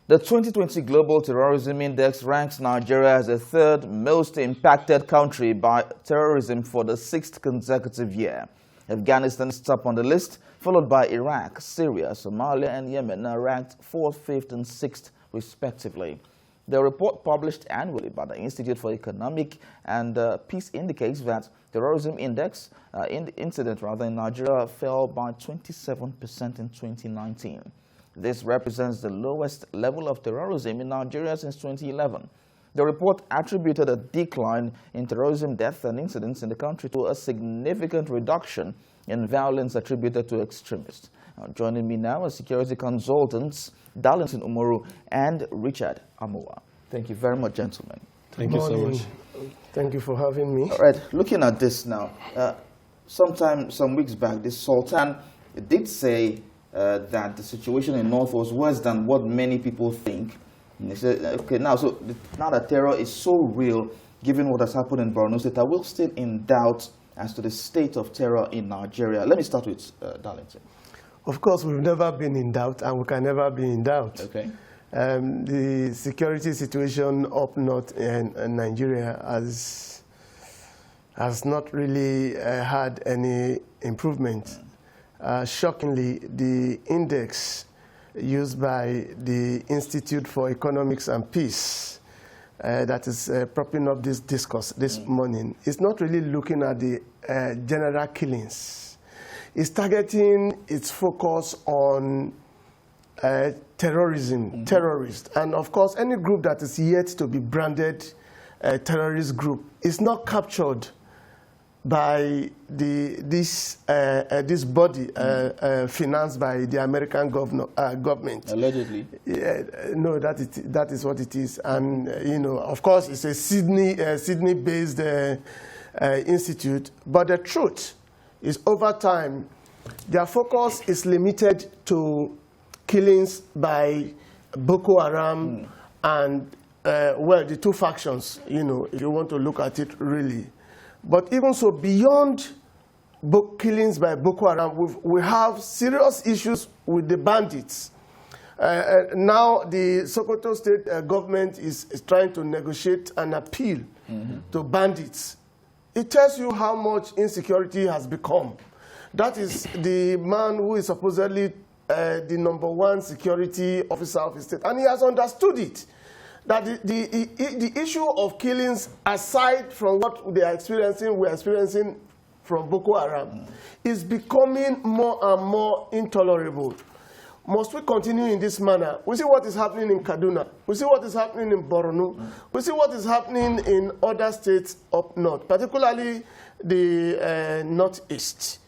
The 2020 Global Terrorism Index ranks Nigeria as the third most impacted country by terrorism for the sixth consecutive year. Afghanistan is top on the list, followed by Iraq, Syria, Somalia, and Yemen are ranked 4th, 5th, and 6th, respectively. The report published annually by the Institute for Economic and Peace indicates that terrorism index incident in Nigeria fell by 27% in 2019. This represents the lowest level of terrorism in Nigeria since 2011. The report attributed a decline in terrorism deaths and incidents in the country to a significant reduction in violence attributed to extremists. Joining me now are security consultants Darlington Umaru and Richard Amoa. Thank you very much, gentlemen. Thank you so much. Thank you for having me. All right, looking at this now, some weeks back, the Sultan did say that the situation in North was worse than what many people think. And they said, okay, now that terror is so real, given what has happened in Borno State, I will still in doubt as to the state of terror in Nigeria. Let me start with Darlington. Of course, we've never been in doubt, and we can never be in doubt. Okay. The security situation up north in Nigeria has not really had any improvement. Shockingly, the index used by the Institute for Economics and Peace that is propping up this discourse this morning is not really looking at the general killings. It's targeting its focus on terrorism, terrorists. And of course, any group that is yet to be branded a terrorist group is not captured by this body financed by the American government. Allegedly. No, that is what it is. And, you know, of course, it's a Sydney-based institute. But the truth is, over time, their focus is limited to killings by Boko Haram and, well, the two factions, you know, if you want to look at it really. But even so, beyond killings by Boko Haram, we have serious issues with the bandits. Now the Sokoto state government is trying to negotiate an appeal to bandits. It tells you how much insecurity has become. That is the man who is supposedly the #1 security officer of the state, and he has understood it. That the issue of killings, aside from what we're experiencing from Boko Haram, is becoming more and more intolerable. Must we continue in this manner? We see what is happening in Kaduna. We see what is happening in Borno. We see what is happening in other states up north, particularly the northeast.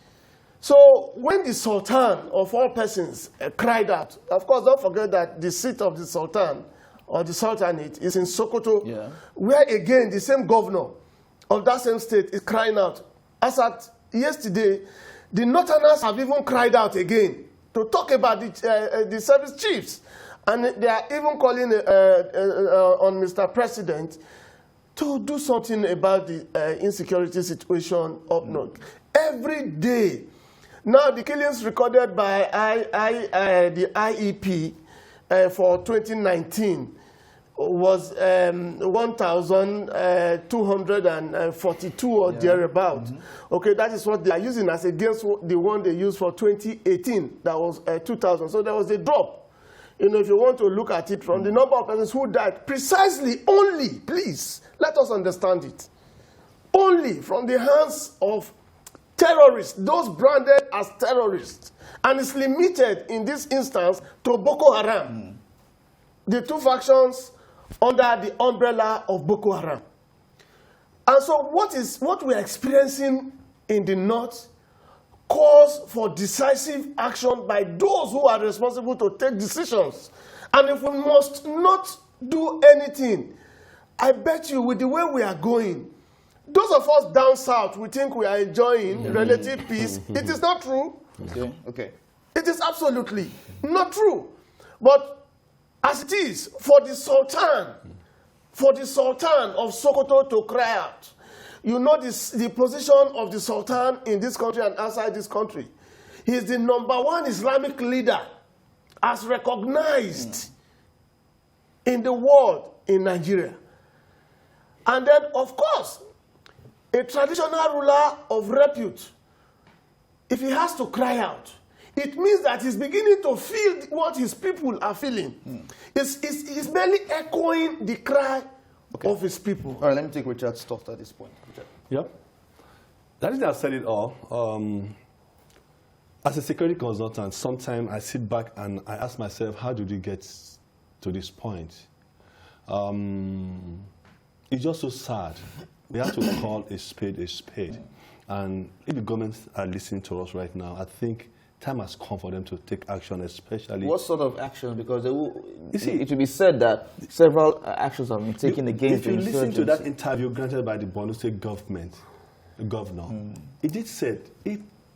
So when the Sultan, of all persons, cried out, of course, don't forget that the seat of the Sultan or the Sultanate is in Sokoto, where again the same governor of that same state is crying out. As at yesterday, the Northerners have even cried out again to talk about the service chiefs. And they are even calling on Mr. President to do something about the insecurity situation up north. Every day. Now, the killings recorded by the IEP for 2019 was 1,242 or thereabout. Okay, that is what they are using as against the one they used for 2018. That was 2,000. So there was a drop. You know, if you want to look at it from the number of persons who died, precisely only, please, let us understand it, only from the hands of terrorists, those branded as terrorists. And it's limited in this instance to Boko Haram. The two factions under the umbrella of Boko Haram. And so what we're experiencing in the north calls for decisive action by those who are responsible to take decisions. And if we must not do anything, I bet you with the way we are going, those of us down south, we think we are enjoying relative peace. It is not true. Okay. It is absolutely not true. But as it is, for the Sultan of Sokoto to cry out, you know the position of the Sultan in this country and outside this country. He is the #1 Islamic leader as recognized in the world in Nigeria. And then, of course, a traditional ruler of repute, if he has to cry out, it means that he's beginning to feel what his people are feeling. It's merely echoing the cry of his people. All right, let me take Richard's thought at this point. Richard. Yep. I think I've said it all. As a security consultant, sometimes I sit back and I ask myself, how did we get to this point? It's just so sad. We have to call a spade a spade. And if the governments are listening to us right now, I think time has come for them to take action, especially... What sort of action? Because it will be said that several actions have been taken against the insurgency. If you listen to that interview granted by the Borno State government, the governor, it did say,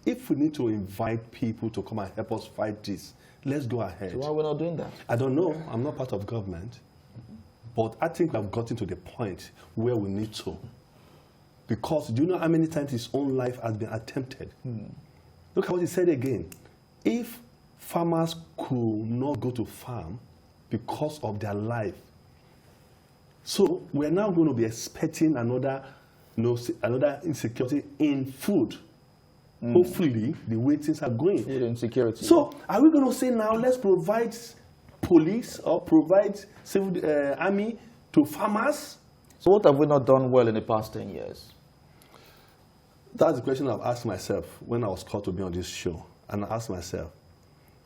if we need to invite people to come and help us fight this, let's go ahead. So why are we not doing that? I don't know. I'm not part of government. But I think we've gotten to the point where we need to. Because do you know how many times his own life has been attempted? Look at what he said again. If farmers could not go to farm because of their life, so we're now going to be expecting another insecurity in food. Hopefully, the way things are going. Food insecurity. So are we going to say now, let's provide police or provide civil army to farmers? So what have we not done well in the past 10 years? That's the question I've asked myself when I was called to be on this show. And I asked myself,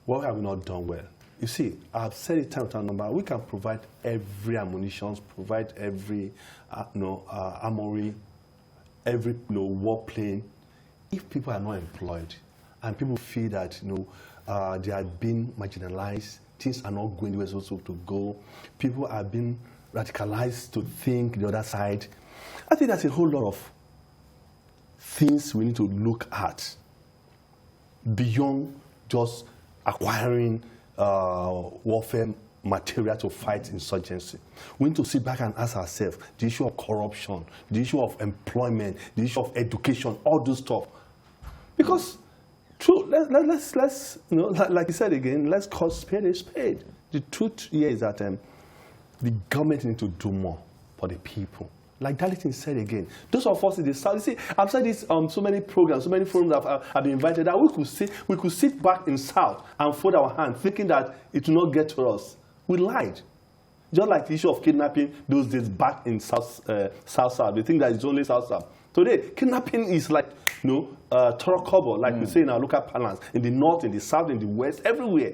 what have we not done well? You see, I've said it time to number. We can provide every ammunition, provide every armory, every warplane. If people are not employed and people feel that they are being marginalized, things are not going the way they're supposed to go, people are being radicalized to think the other side, I think that's a whole lot of things we need to look at beyond just acquiring warfare material to fight insurgency. We need to sit back and ask ourselves the issue of corruption, the issue of employment, the issue of education, all those stuff. Because, true, let's like you said again, let's call spade a spade. The truth here is that the government needs to do more for the people. Like Darlington said again, those of us in the South, you see, I've said this on so many programs, so many forums that I've been invited, that we could sit back in South and fold our hands thinking that it will not get to us. We lied. Just like the issue of kidnapping those days back in South. They think that it's only South. Today, kidnapping is like, thorough cover, like we say in our local parlance, in the North, in the South, in the West, everywhere.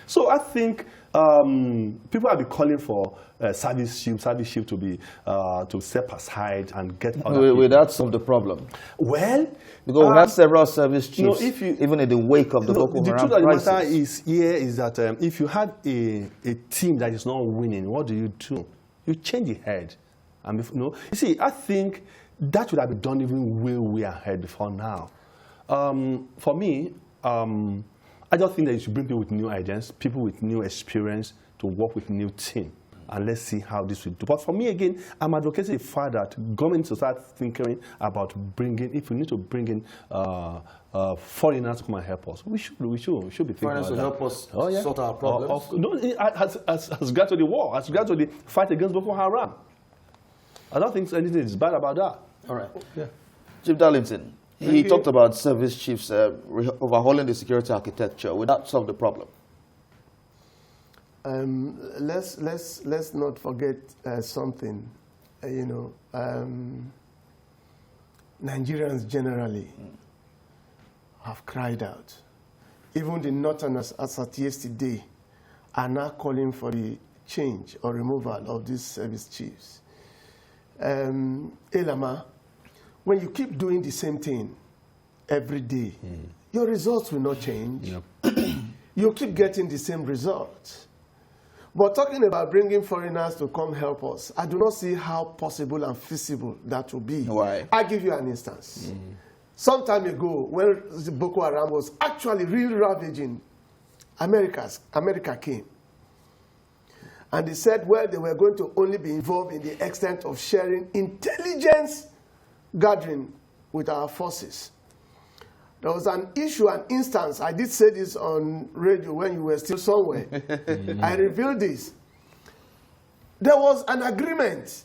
So I think people have been calling for service ship to be to step aside and get other Wait, that's the problem. Well, because we have several service chiefs, even in the wake of the Boko Haram crisis. The truth of the matter is that if you had a team that is not winning, what do? You change the head. And you see, I think that would have been done even way ahead before now. For me, I just think that you should bring people with new ideas, people with new experience to work with new team. And let's see how this will do. But for me, again, I'm advocating the fact that government should start thinking about if we need to bring in foreigners to come and help us. We should be thinking about that. Foreigners to help us sort our problems? As regards to the war, as regards to the fight against Boko Haram. I don't think anything is bad about that. All right. Yeah. Chief Darlington, he talked about service chiefs overhauling the security architecture. Would that solve the problem? Let's not forget something. Nigerians generally have cried out. Even the Northerners, as at yesterday, are now calling for the change or removal of these service chiefs. Elama, when you keep doing the same thing every day, your results will not change. Yep. You keep getting the same results. But talking about bringing foreigners to come help us, I do not see how possible and feasible that will be. Why? I'll give you an instance. Some time ago, when the Boko Haram was actually really ravaging, America came. And they said, well, they were going to only be involved in the extent of sharing intelligence gathering with our forces. There was an issue, an instance, I did say this on radio when you were still somewhere. I revealed this. there was an agreement.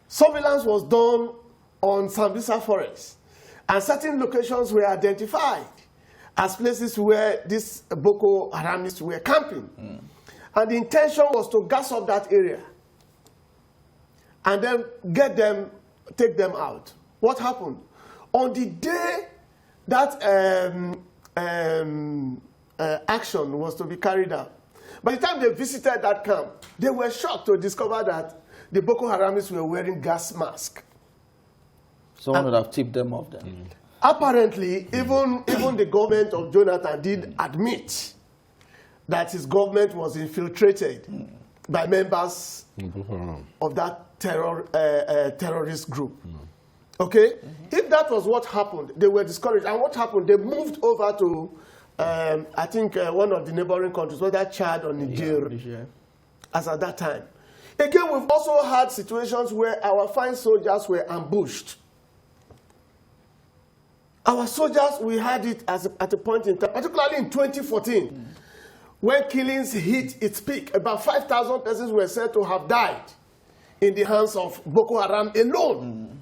Surveillance was done on Sambisa Forest, and certain locations were identified as places where these Boko Haramists were camping. And the intention was to gas up that area and then take them out. What happened? On the day that action was to be carried out, by the time they visited that camp, they were shocked to discover that the Boko Haramists were wearing gas masks. Someone would have tipped them off then. Apparently, even the government of Jonathan did admit that his government was infiltrated by members of that terrorist group. Okay? If that was what happened, they were discouraged. And what happened? They moved over to, I think, one of the neighboring countries, whether Chad or Niger, as at that time. Again, we've also had situations where our fine soldiers were ambushed. Our soldiers, we had it at a point in time, particularly in 2014, when killings hit its peak. About 5,000 persons were said to have died in the hands of Boko Haram alone.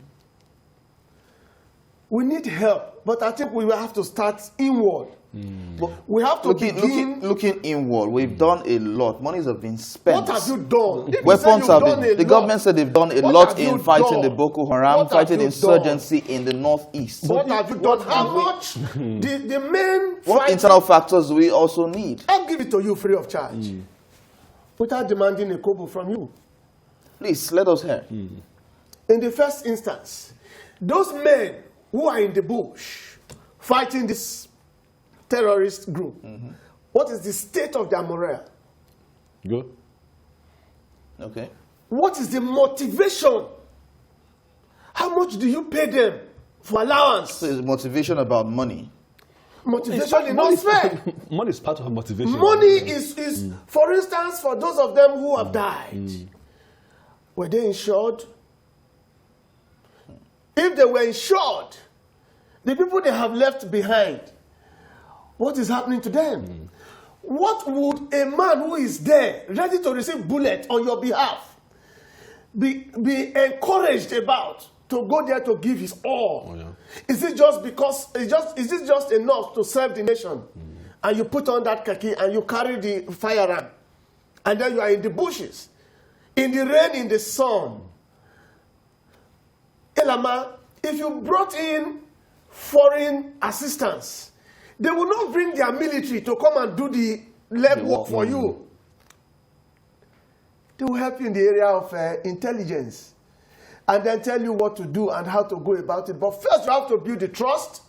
We need help, but I think we will have to start inward. We have to looking inward. We've done a lot. Monies have been spent. What have you done? Weapons have been. The government said they've done a lot in fighting the Boko Haram, fighting insurgency in the northeast. What have you done? How much? The main. What internal factors do we also need? I'll give it to you free of charge, without demanding a kobo from you. Please let us hear. In the first instance, those men who are in the bush fighting this terrorist group, what is the state of their morale? Good. Okay. What is the motivation? How much do you pay them for allowance? So is motivation about money? Motivation is not fair. Money is part of motivation. Money is for instance, for those of them who have died, were they insured? If they were insured, the people they have left behind, what is happening to them? What would a man who is there, ready to receive bullets on your behalf, be encouraged about to go there to give his all? Is it just because, is it just enough to serve the nation? And you put on that khaki and you carry the firearm, and then you are in the bushes, in the rain, in the sun. Elama, if you brought in foreign assistance, they will not bring their military to come and do the leg work for you. They will help you in the area of intelligence and then tell you what to do and how to go about it. But first you have to build the trust,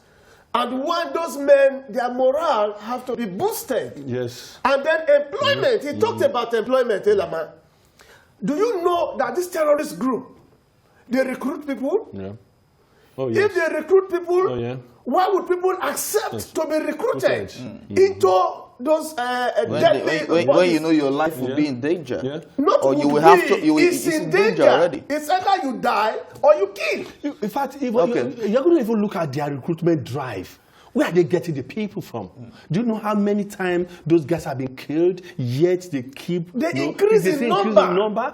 and when those men, their morale have to be boosted. Yes. And then employment. He talked about employment, Elama. Do you know that this terrorist group, they recruit people? Yeah. Oh, yes. If they recruit people, why would people accept to be recruited into those deadly when you know your life will be in danger? Not or you will have to. It's in danger already. It's either you die or you kill. In fact, you're going to even look at their recruitment drive. Where are they getting the people from? Do you know how many times those guys have been killed, yet they keep... They increase in number.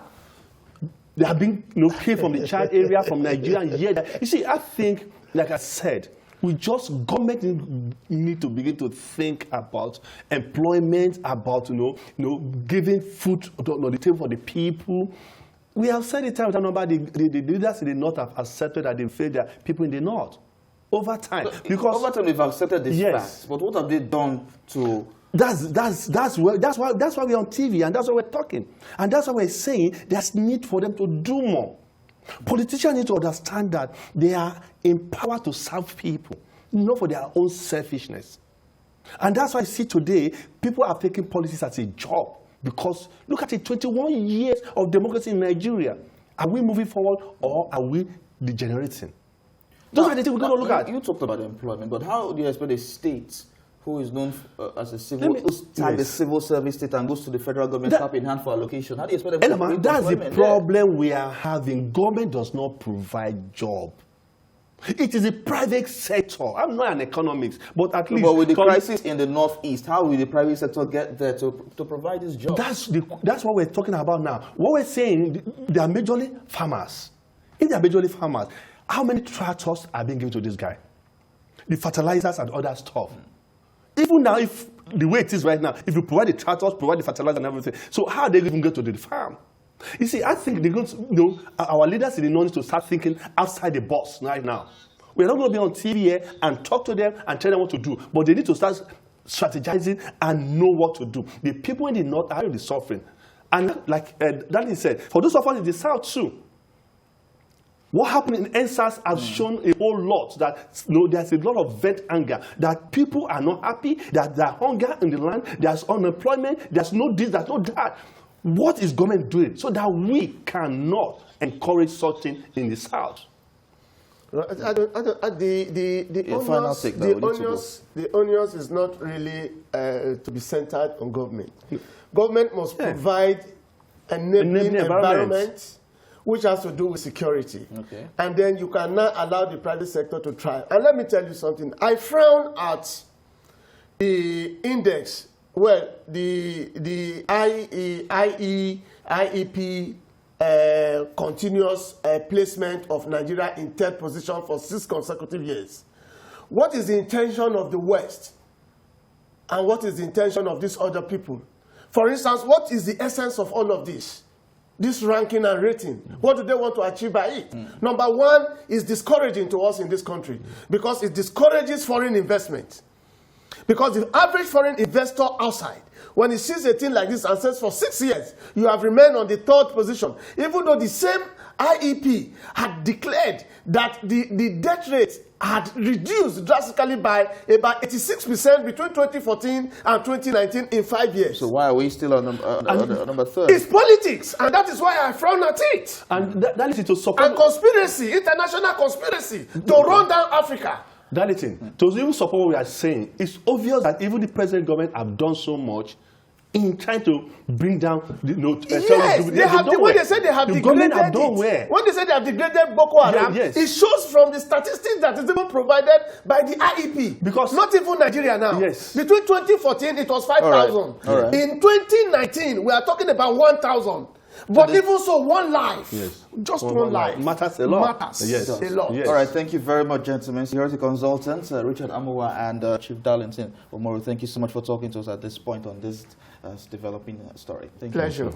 They have been killed from the Chad area, from Nigeria, and yet... You see, I think, like I said, government need to begin to think about employment, about giving food on the table for the people. We have said it time and number. The leaders in the north have accepted that they failed their people in the north over time. Because over time they've accepted this fact. But what have they done to? That's why we're on TV and that's why we're talking and that's why we're saying there's need for them to do more. Politicians need to understand that they are empowered to serve people, not for their own selfishness. And that's why I see today, people are taking politics as a job. Because look at it, 21 years of democracy in Nigeria. Are we moving forward or are we degenerating? Those are the things we're going to look at. You talked about employment, but how do you expect a state who is known as a civil service state and goes to the federal government cap in hand for allocation? How do you expect them to that's the problem we are having. Government does not provide job. It is the private sector. I'm not an economist, but at least... But with the crisis in the Northeast, how will the private sector get there to provide this job? That's what we're talking about now. What we're saying, they are majorly farmers. If they are majorly farmers, how many tractors are being given to this guy? The fertilizers and other stuff. Even now, if the way it is right now, if you provide the tractors, provide the fertilizer and everything, so how are they even get to the farm? You see, I think they're going to, our leaders in the North need to start thinking outside the box right now. We're not going to be on TV here and talk to them and tell them what to do, but they need to start strategizing and know what to do. The people in the North are really suffering. And like Danny said, for those of us in the South too, what happened in NSAS has shown a whole lot that there's a lot of vet anger, that people are not happy, that there's hunger in the land, there's unemployment, there's no this, there's no that. What is government doing so that we cannot encourage such thing in the South? The onus is not really to be centered on government. Government must provide an enabling environment which has to do with security. Okay. And then you can now allow the private sector to try. And let me tell you something. I frown at the index, well, the IEP continuous placement of Nigeria in third position for 6 consecutive years. What is the intention of the West? And what is the intention of these other people? For instance, what is the essence of all of this? This ranking and rating. What do they want to achieve by it? Number one is discouraging to us in this country because it discourages foreign investment. Because the average foreign investor outside, when he sees a thing like this and says for 6 years, you have remained on the 3rd position, even though the same IEP had declared that the death rate had reduced drastically by about 86% between 2014 and 2019 in 5 years. So why are we still on number 3rd? It's politics, and that is why I frown at it. And that is to support... And conspiracy, international conspiracy, to run down Africa. Darlington, to even support what we are saying, it's obvious that even the present government have done so much in trying to bring down the yes, when they say they have degraded it, when they say they have degraded Boko Haram, it shows from the statistics that is even provided by the IEP. Because not even Nigeria now. Yes. Between 2014, it was 5,000. All right. In 2019, we are talking about 1,000. But even so, one life, just one life, matters a lot. Matters a lot. Yes. All right, thank you very much, gentlemen. Security consultants, Richard Amuwa and Chief Darlington Omoru, thank you so much for talking to us at this point on this developing story. Thank you. Pleasure.